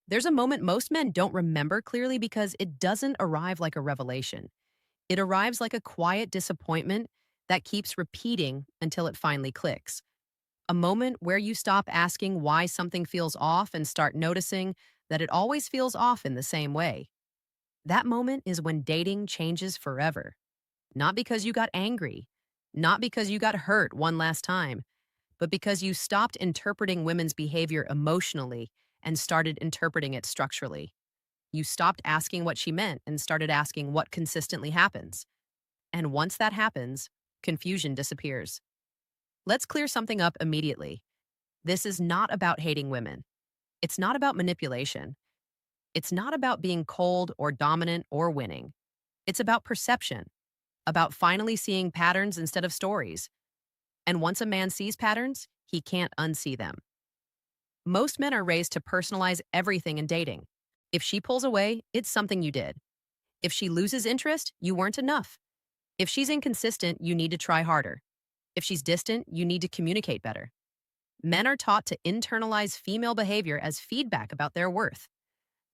There's a moment most men don't remember clearly because it doesn't arrive like a revelation. It arrives like a quiet disappointment that keeps repeating until it finally clicks. A moment where you stop asking why something feels off and start noticing that it always feels off in the same way. That moment is when dating changes forever. Not because you got angry, not because you got hurt one last time, but because you stopped interpreting women's behavior emotionally and started interpreting it structurally. You stopped asking what she meant and started asking what consistently happens. And once that happens, confusion disappears. Let's clear something up immediately. This is not about hating women. It's not about manipulation. It's not about being cold or dominant or winning. It's about perception, about finally seeing patterns instead of stories. And once a man sees patterns, he can't unsee them. Most men are raised to personalize everything in dating. If she pulls away, it's something you did. If she loses interest, you weren't enough. If she's inconsistent, you need to try harder. If she's distant, you need to communicate better. Men are taught to internalize female behavior as feedback about their worth.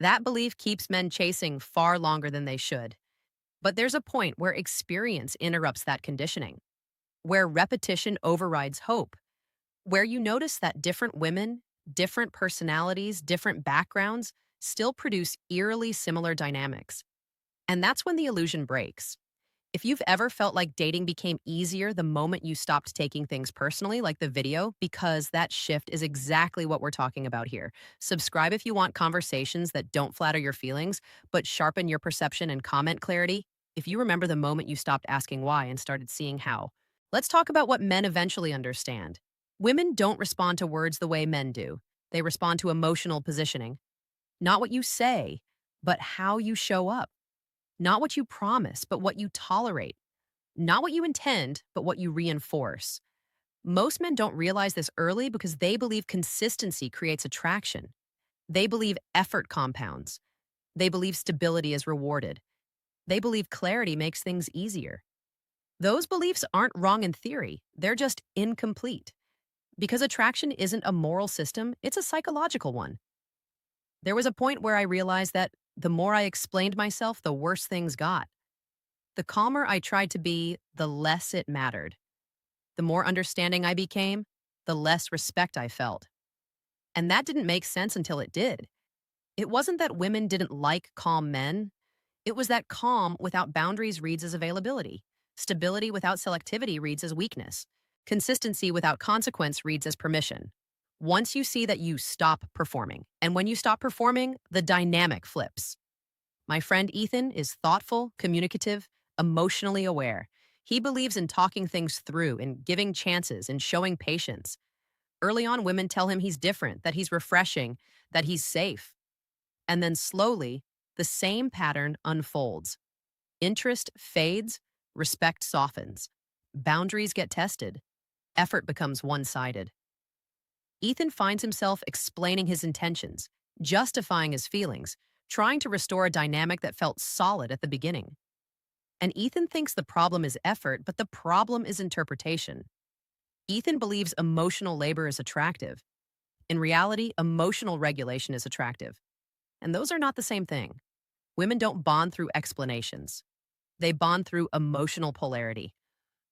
That belief keeps men chasing far longer than they should. But there's a point where experience interrupts that conditioning, where repetition overrides hope, where you notice that different women, different personalities, different backgrounds still produce eerily similar dynamics. And that's when the illusion breaks. If you've ever felt like dating became easier the moment you stopped taking things personally, like the video, because that shift is exactly what we're talking about here. Subscribe if you want conversations that don't flatter your feelings, but sharpen your perception and comment clarity. If you remember the moment you stopped asking why and started seeing how. Let's talk about what men eventually understand. Women don't respond to words the way men do. They respond to emotional positioning. Not what you say, but how you show up. Not what you promise, but what you tolerate. Not what you intend, but what you reinforce. Most men don't realize this early because they believe consistency creates attraction. They believe effort compounds. They believe stability is rewarded. They believe clarity makes things easier. Those beliefs aren't wrong in theory, they're just incomplete. Because attraction isn't a moral system, it's a psychological one. There was a point where I realized that the more I explained myself, the worse things got. The calmer I tried to be, the less it mattered. The more understanding I became, the less respect I felt. And that didn't make sense until it did. It wasn't that women didn't like calm men. It was that calm without boundaries reads as availability. Stability without selectivity reads as weakness. Consistency without consequence reads as permission. Once you see that you stop performing, and when you stop performing, the dynamic flips. My friend Ethan is thoughtful, communicative, emotionally aware. He believes in talking things through, in giving chances, in showing patience. Early on, women tell him he's different, that he's refreshing, that he's safe. And then slowly, the same pattern unfolds. Interest fades, respect softens. Boundaries get tested, effort becomes one sided. Ethan finds himself explaining his intentions, justifying his feelings, trying to restore a dynamic that felt solid at the beginning. And Ethan thinks the problem is effort, but the problem is interpretation. Ethan believes emotional labor is attractive. In reality, emotional regulation is attractive. And those are not the same thing. Women don't bond through explanations. They bond through emotional polarity,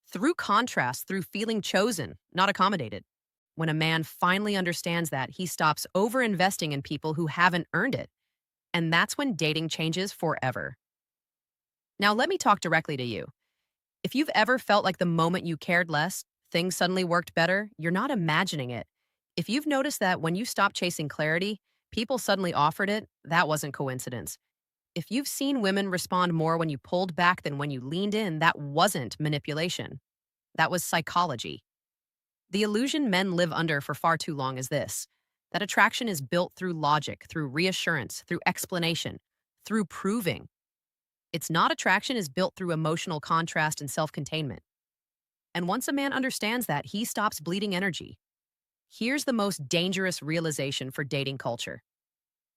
through contrast, through feeling chosen, not accommodated. When a man finally understands that, he stops over-investing in people who haven't earned it. And that's when dating changes forever. Now, let me talk directly to you. If you've ever felt like the moment you cared less, things suddenly worked better, you're not imagining it. If you've noticed that when you stopped chasing clarity, people suddenly offered it, that wasn't coincidence. If you've seen women respond more when you pulled back than when you leaned in, that wasn't manipulation. That was psychology. The illusion men live under for far too long is this: that attraction is built through logic, through reassurance, through explanation, through proving. It's not. Attraction is built through emotional contrast and self containment. And once a man understands that, he stops bleeding energy. Here's the most dangerous realization for dating culture: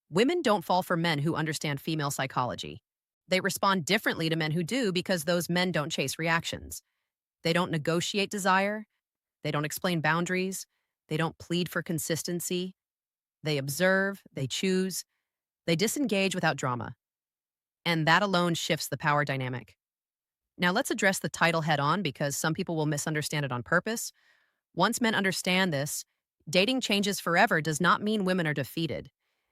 women don't fall for men who understand female psychology. They respond differently to men who do because those men don't chase reactions. They don't negotiate desire. They don't explain boundaries. They don't plead for consistency. They observe, they choose. They disengage without drama, and that alone shifts the power dynamic. Now, let's address the title head on because some people will misunderstand it on purpose. Once men understand this, dating changes forever does not mean women are defeated.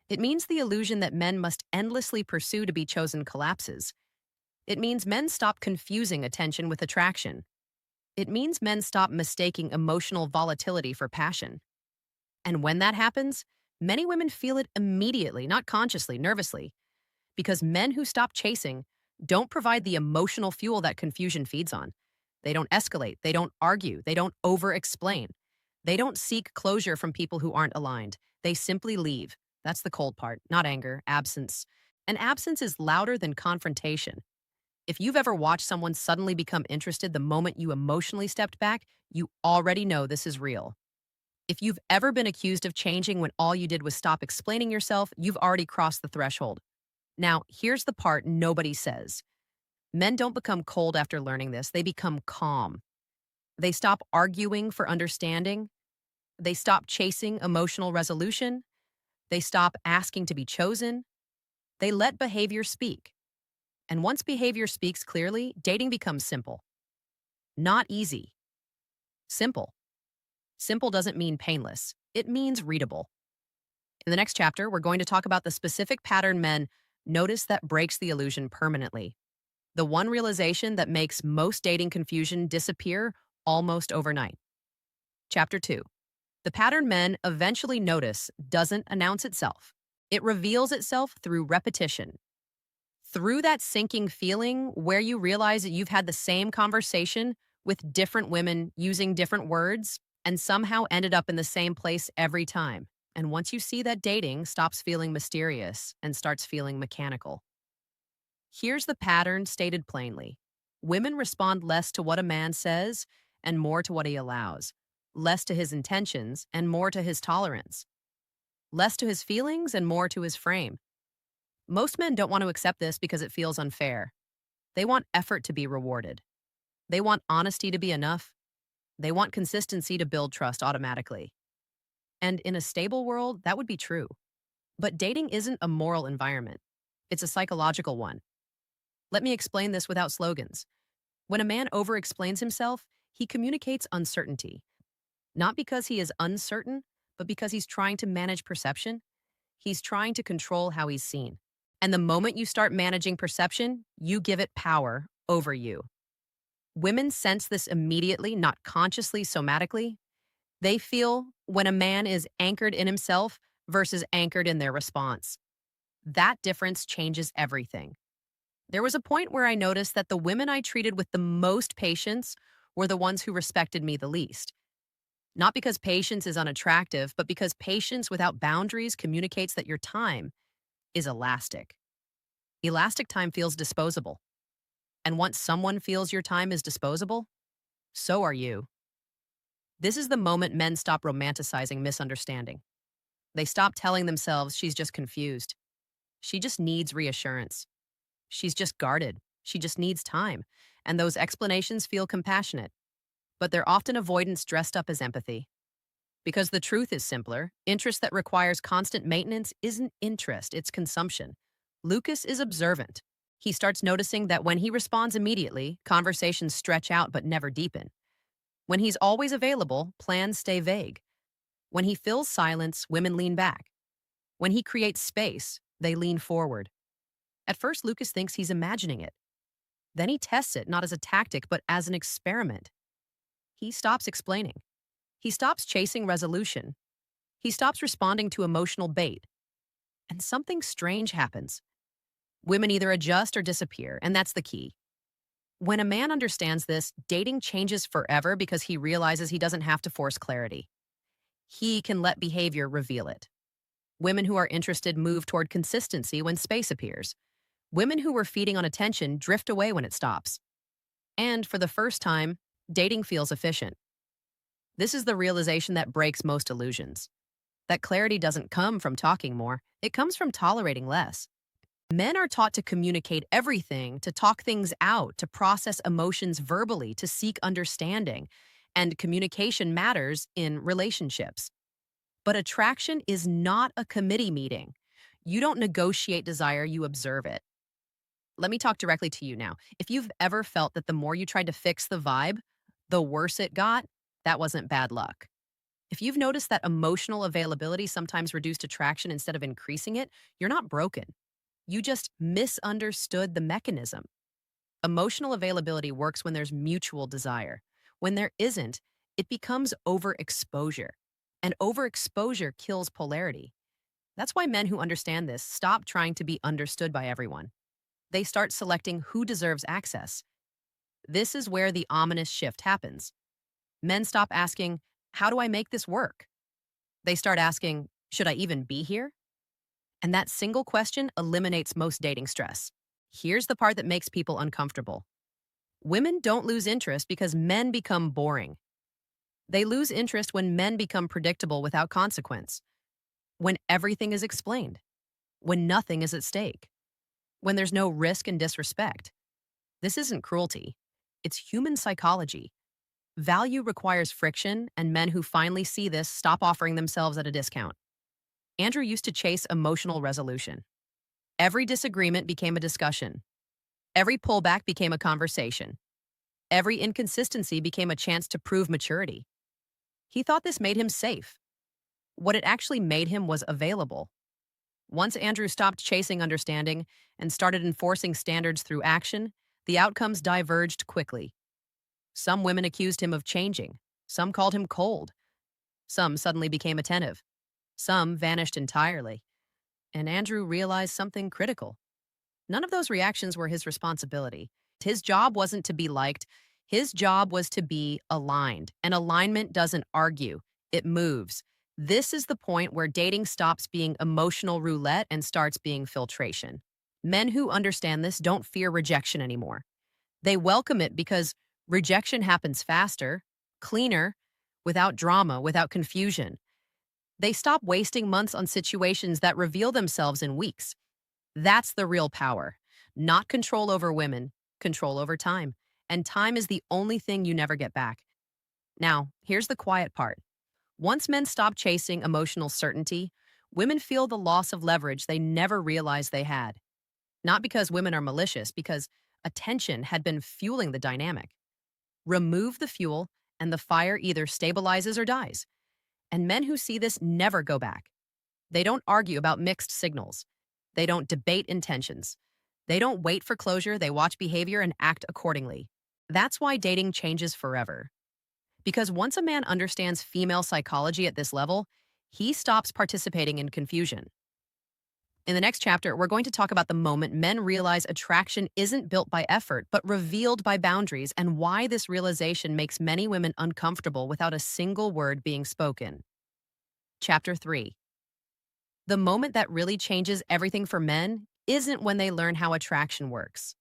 It means the illusion that men must endlessly pursue to be chosen collapses. It means men stop confusing attention with attraction. It means men stop mistaking emotional volatility for passion. And when that happens, many women feel it immediately, not consciously, nervously, because men who stop chasing don't provide the emotional fuel that confusion feeds on. They don't escalate, they don't argue, they don't over explain. They don't seek closure from people who aren't aligned. They simply leave. That's the cold part, not anger, absence. And absence is louder than confrontation. If you've ever watched someone suddenly become interested the moment you emotionally stepped back, you already know this is real. If you've ever been accused of changing when all you did was stop explaining yourself, you've already crossed the threshold. Now, here's the part nobody says. Men don't become cold after learning this, they become calm. They stop arguing for understanding. They stop chasing emotional resolution. They stop asking to be chosen. They let behavior speak. And once behavior speaks clearly, dating becomes simple. Not easy. Simple. Simple doesn't mean painless. It means readable. In the next chapter, we're going to talk about the specific pattern men notice that breaks the illusion permanently. The one realization that makes most dating confusion disappear almost overnight. Chapter 2. The pattern men eventually notice doesn't announce itself. It reveals itself through repetition. Through that sinking feeling where you realize that you've had the same conversation with different women using different words and somehow ended up in the same place every time. And once you see that dating stops feeling mysterious and starts feeling mechanical. Here's the pattern stated plainly. Women respond less to what a man says and more to what he allows, less to his intentions and more to his tolerance, less to his feelings and more to his frame. Most men don't want to accept this because it feels unfair. They want effort to be rewarded. They want honesty to be enough. They want consistency to build trust automatically. And in a stable world, that would be true. But dating isn't a moral environment. It's a psychological one. Let me explain this without slogans. When a man over-explains himself, he communicates uncertainty. Not because he is uncertain, but because he's trying to manage perception. He's trying to control how he's seen. And the moment you start managing perception, you give it power over you. Women sense this immediately, not consciously, somatically. They feel when a man is anchored in himself versus anchored in their response. That difference changes everything. There was a point where I noticed that the women I treated with the most patience were the ones who respected me the least. Not because patience is unattractive, but because patience without boundaries communicates that your time is elastic. Elastic time feels disposable. And once someone feels your time is disposable, so are you. This is the moment men stop romanticizing misunderstanding. They stop telling themselves she's just confused. She just needs reassurance. She's just guarded. She just needs time. And those explanations feel compassionate. But they're often avoidance dressed up as empathy. Because the truth is simpler, interest that requires constant maintenance isn't interest, it's consumption. Lucas is observant. He starts noticing that when he responds immediately, conversations stretch out but never deepen. When he's always available, plans stay vague. When he fills silence, women lean back. When he creates space, they lean forward. At first, Lucas thinks he's imagining it. Then he tests it not as a tactic, but as an experiment. He stops explaining. He stops chasing resolution. He stops responding to emotional bait. And something strange happens. Women either adjust or disappear, and that's the key. When a man understands this, dating changes forever because he realizes he doesn't have to force clarity. He can let behavior reveal it. Women who are interested move toward consistency when space appears. Women who were feeding on attention drift away when it stops. And for the first time, dating feels efficient. This is the realization that breaks most illusions. That clarity doesn't come from talking more, it comes from tolerating less. Men are taught to communicate everything, to talk things out, to process emotions verbally, to seek understanding. And communication matters in relationships. But attraction is not a committee meeting. You don't negotiate desire, you observe it. Let me talk directly to you now. If you've ever felt that the more you tried to fix the vibe, the worse it got, that wasn't bad luck. If you've noticed that emotional availability sometimes reduced attraction instead of increasing it, you're not broken. You just misunderstood the mechanism. Emotional availability works when there's mutual desire. When there isn't, it becomes overexposure. And overexposure kills polarity. That's why men who understand this stop trying to be understood by everyone. They start selecting who deserves access. This is where the ominous shift happens. Men stop asking, how do I make this work? They start asking, should I even be here? And that single question eliminates most dating stress. Here's the part that makes people uncomfortable. Women don't lose interest because men become boring. They lose interest when men become predictable without consequence, when everything is explained, when nothing is at stake, when there's no risk and disrespect. This isn't cruelty. It's human psychology. Value requires friction, and men who finally see this stop offering themselves at a discount. Andrew used to chase emotional resolution. Every disagreement became a discussion. Every pullback became a conversation. Every inconsistency became a chance to prove maturity. He thought this made him safe. What it actually made him was available. Once Andrew stopped chasing understanding and started enforcing standards through action, the outcomes diverged quickly. Some women accused him of changing. Some called him cold. Some suddenly became attentive. Some vanished entirely. And Andrew realized something critical. None of those reactions were his responsibility. His job wasn't to be liked. His job was to be aligned. And alignment doesn't argue, it moves. This is the point where dating stops being emotional roulette and starts being filtration. Men who understand this don't fear rejection anymore. They welcome it because rejection happens faster, cleaner, without drama, without confusion. They stop wasting months on situations that reveal themselves in weeks. That's the real power. Not control over women, control over time. And time is the only thing you never get back. Now, here's the quiet part. Once men stop chasing emotional certainty, women feel the loss of leverage they never realized they had. Not because women are malicious, because attention had been fueling the dynamic. Remove the fuel, and the fire either stabilizes or dies. And men who see this never go back. They don't argue about mixed signals. They don't debate intentions. They don't wait for closure, they watch behavior and act accordingly. That's why dating changes forever. Because once a man understands female psychology at this level, he stops participating in confusion. In the next chapter, we're going to talk about the moment men realize attraction isn't built by effort, but revealed by boundaries, and why this realization makes many women uncomfortable without a single word being spoken. Chapter 3. The moment that really changes everything for men isn't when they learn how attraction works.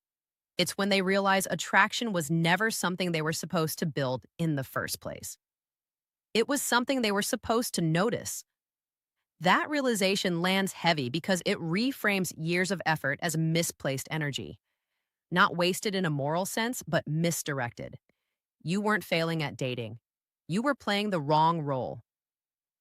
It's when they realize attraction was never something they were supposed to build in the first place. It was something they were supposed to notice. That realization lands heavy because it reframes years of effort as misplaced energy. Not wasted in a moral sense, but misdirected. You weren't failing at dating. You were playing the wrong role.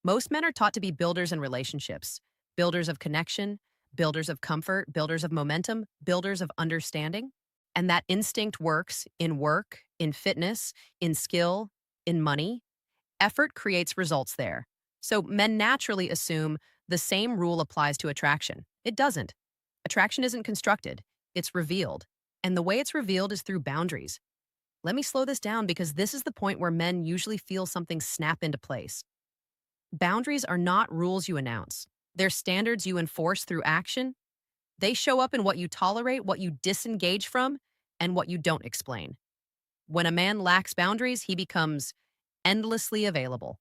Most men are taught to be builders in relationships, builders of connection, builders of comfort, builders of momentum, builders of understanding. And that instinct works in work, in fitness, in skill, in money. Effort creates results there. So men naturally assume the same rule applies to attraction. It doesn't. Attraction isn't constructed, it's revealed. And the way it's revealed is through boundaries. Let me slow this down because this is the point where men usually feel something snap into place. Boundaries are not rules you announce. They're standards you enforce through action. They show up in what you tolerate, what you disengage from, and what you don't explain. When a man lacks boundaries, he becomes endlessly available.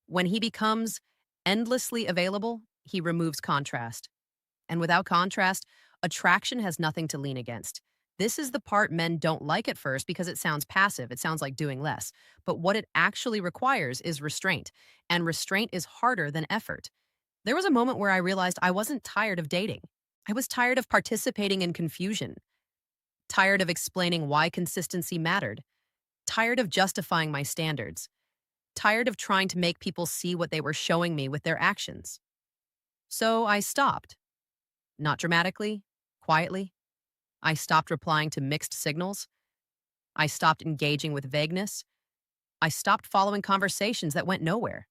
When he becomes endlessly available, he removes contrast. And without contrast, attraction has nothing to lean against. This is the part men don't like at first because it sounds passive, it sounds like doing less. But what it actually requires is restraint, and restraint is harder than effort. There was a moment where I realized I wasn't tired of dating. I was tired of participating in confusion, tired of explaining why consistency mattered, tired of justifying my standards, tired of trying to make people see what they were showing me with their actions. So I stopped. Not dramatically, quietly. I stopped replying to mixed signals. I stopped engaging with vagueness. I stopped following conversations that went nowhere.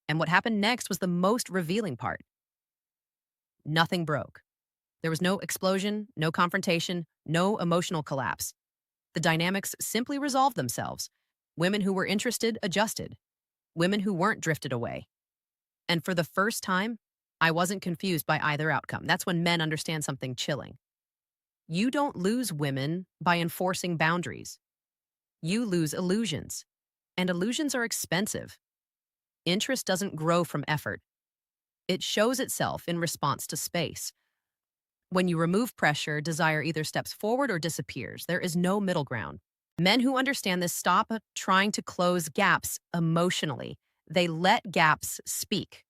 And what happened next was the most revealing part. Nothing broke. There was no explosion, no confrontation, no emotional collapse. The dynamics simply resolved themselves. Women who were interested adjusted. Women who weren't drifted away. And for the first time, I wasn't confused by either outcome. That's when men understand something chilling. You don't lose women by enforcing boundaries. You lose illusions. And illusions are expensive. Interest doesn't grow from effort. It shows itself in response to space. When you remove pressure, desire either steps forward or disappears. There is no middle ground. Men who understand this stop trying to close gaps emotionally. They let gaps speak.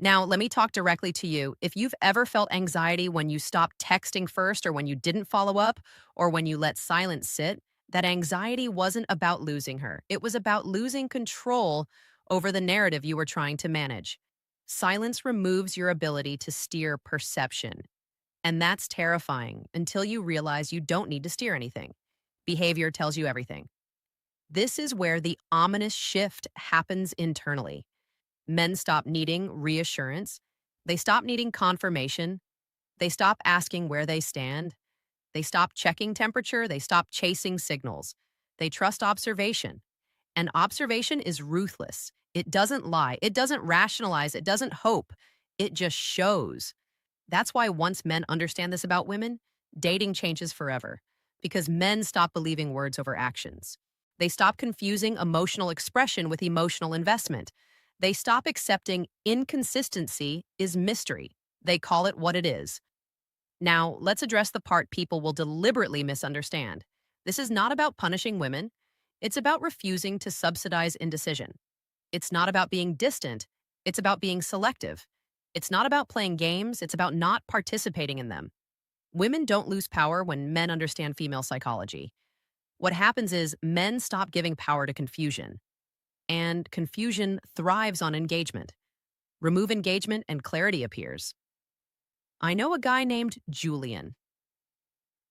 Now, let me talk directly to you. If you've ever felt anxiety when you stopped texting first, or when you didn't follow up, or when you let silence sit, that anxiety wasn't about losing her. It was about losing control over the narrative you were trying to manage. Silence removes your ability to steer perception. And that's terrifying until you realize you don't need to steer anything. Behavior tells you everything. This is where the ominous shift happens internally. Men stop needing reassurance. They stop needing confirmation. They stop asking where they stand. They stop checking temperature. They stop chasing signals. They trust observation. And observation is ruthless. It doesn't lie. It doesn't rationalize. It doesn't hope. It just shows. That's why once men understand this about women, dating changes forever. Because men stop believing words over actions. They stop confusing emotional expression with emotional investment. They stop accepting inconsistency is mystery. They call it what it is. Now, let's address the part people will deliberately misunderstand. This is not about punishing women. It's about refusing to subsidize indecision. It's not about being distant. It's about being selective. It's not about playing games. It's about not participating in them. Women don't lose power when men understand female psychology. What happens is men stop giving power to confusion. And confusion thrives on engagement. Remove engagement and clarity appears. I know a guy named Julian.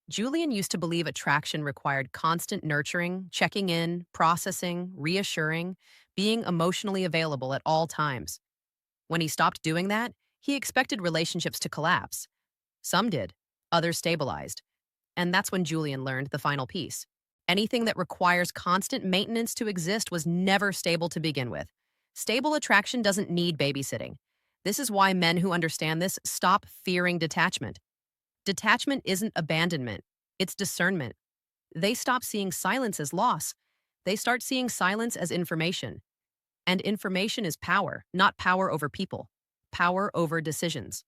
Julian used to believe attraction required constant nurturing, checking in, processing, reassuring, being emotionally available at all times. When he stopped doing that, he expected relationships to collapse. Some did, others stabilized. And that's when Julian learned the final piece. Anything that requires constant maintenance to exist was never stable to begin with. Stable attraction doesn't need babysitting. This is why men who understand this stop fearing detachment. Detachment isn't abandonment, it's discernment. They stop seeing silence as loss. They start seeing silence as information. And information is power, not power over people, power over decisions.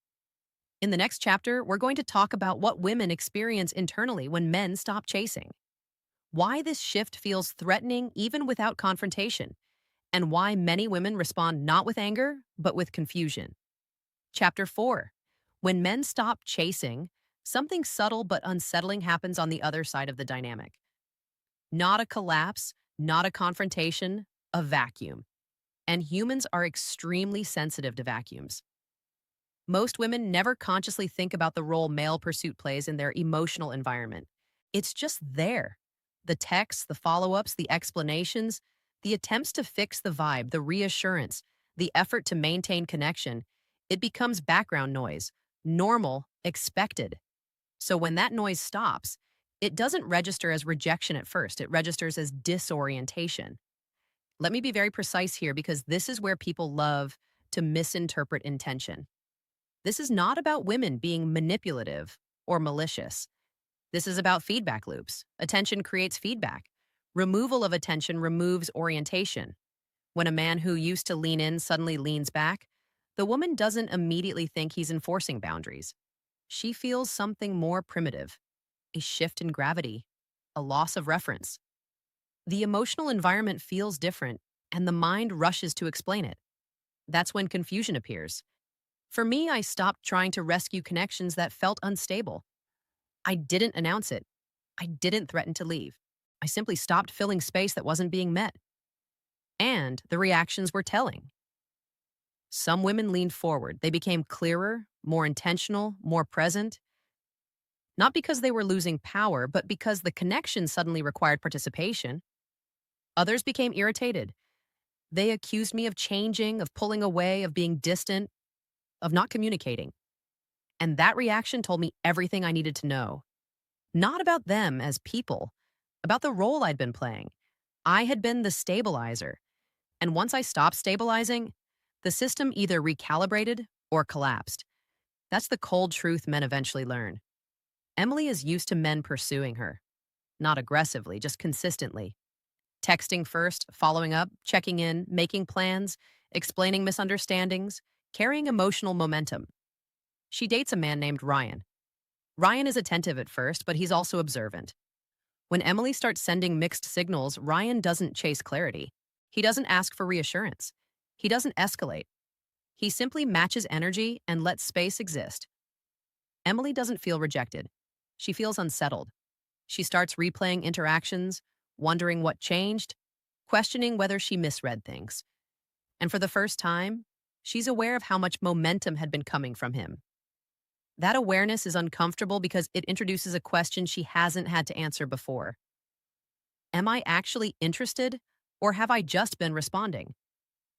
In the next chapter, we're going to talk about what women experience internally when men stop chasing, why this shift feels threatening even without confrontation, and why many women respond not with anger, but with confusion. Chapter 4. When men stop chasing, something subtle but unsettling happens on the other side of the dynamic. Not a collapse, not a confrontation, a vacuum. And humans are extremely sensitive to vacuums. Most women never consciously think about the role male pursuit plays in their emotional environment. It's just there. The texts, the follow-ups, the explanations, the attempts to fix the vibe, the reassurance, the effort to maintain connection, it becomes background noise, normal, expected. So when that noise stops, it doesn't register as rejection at first, it registers as disorientation. Let me be very precise here because this is where people love to misinterpret intention. This is not about women being manipulative or malicious. This is about feedback loops. Attention creates feedback. Removal of attention removes orientation. When a man who used to lean in suddenly leans back, the woman doesn't immediately think he's enforcing boundaries. She feels something more primitive, a shift in gravity, a loss of reference. The emotional environment feels different, and the mind rushes to explain it. That's when confusion appears. For me, I stopped trying to rescue connections that felt unstable. I didn't announce it. I didn't threaten to leave. I simply stopped filling space that wasn't being met. And the reactions were telling. Some women leaned forward. They became clearer, more intentional, more present, not because they were losing power, but because the connection suddenly required participation. Others became irritated. They accused me of changing, of pulling away, of being distant, of not communicating. And that reaction told me everything I needed to know. Not about them as people, about the role I'd been playing. I had been the stabilizer. And once I stopped stabilizing, the system either recalibrated or collapsed. That's the cold truth men eventually learn. Emily is used to men pursuing her, not aggressively, just consistently. Texting first, following up, checking in, making plans, explaining misunderstandings, carrying emotional momentum. She dates a man named Ryan. Ryan is attentive at first, but he's also observant. When Emily starts sending mixed signals, Ryan doesn't chase clarity. He doesn't ask for reassurance. He doesn't escalate. He simply matches energy and lets space exist. Emily doesn't feel rejected. She feels unsettled. She starts replaying interactions, wondering what changed, questioning whether she misread things. And for the first time, she's aware of how much momentum had been coming from him. That awareness is uncomfortable because it introduces a question she hasn't had to answer before. Am I actually interested, or have I just been responding?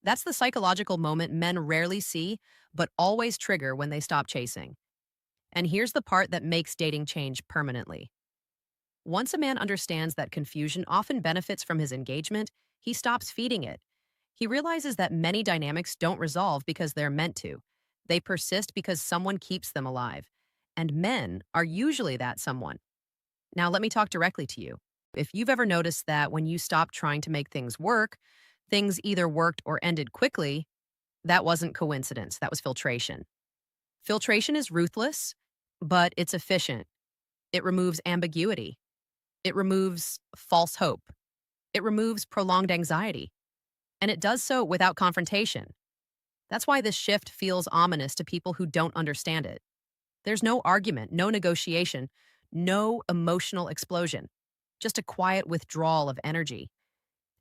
That's the psychological moment men rarely see, but always trigger when they stop chasing. And here's the part that makes dating change permanently. Once a man understands that confusion often benefits from his engagement, he stops feeding it. He realizes that many dynamics don't resolve because they're meant to. They persist because someone keeps them alive. And men are usually that someone. Now, let me talk directly to you. If you've ever noticed that when you stopped trying to make things work, things either worked or ended quickly, that wasn't coincidence. That was filtration. Filtration is ruthless, but it's efficient. It removes ambiguity. It removes false hope. It removes prolonged anxiety. And it does so without confrontation. That's why this shift feels ominous to people who don't understand it. There's no argument, no negotiation, no emotional explosion, just a quiet withdrawal of energy.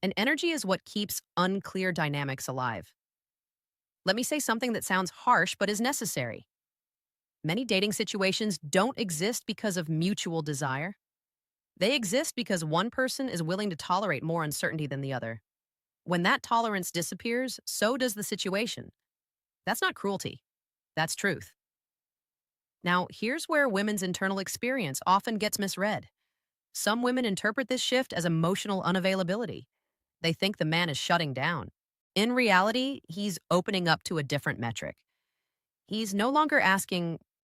And energy is what keeps unclear dynamics alive. Let me say something that sounds harsh but is necessary. Many dating situations don't exist because of mutual desire. They exist because one person is willing to tolerate more uncertainty than the other. When that tolerance disappears, so does the situation. That's not cruelty. That's truth. Now, here's where women's internal experience often gets misread. Some women interpret this shift as emotional unavailability. They think the man is shutting down. In reality, he's opening up to a different metric. He's no longer asking,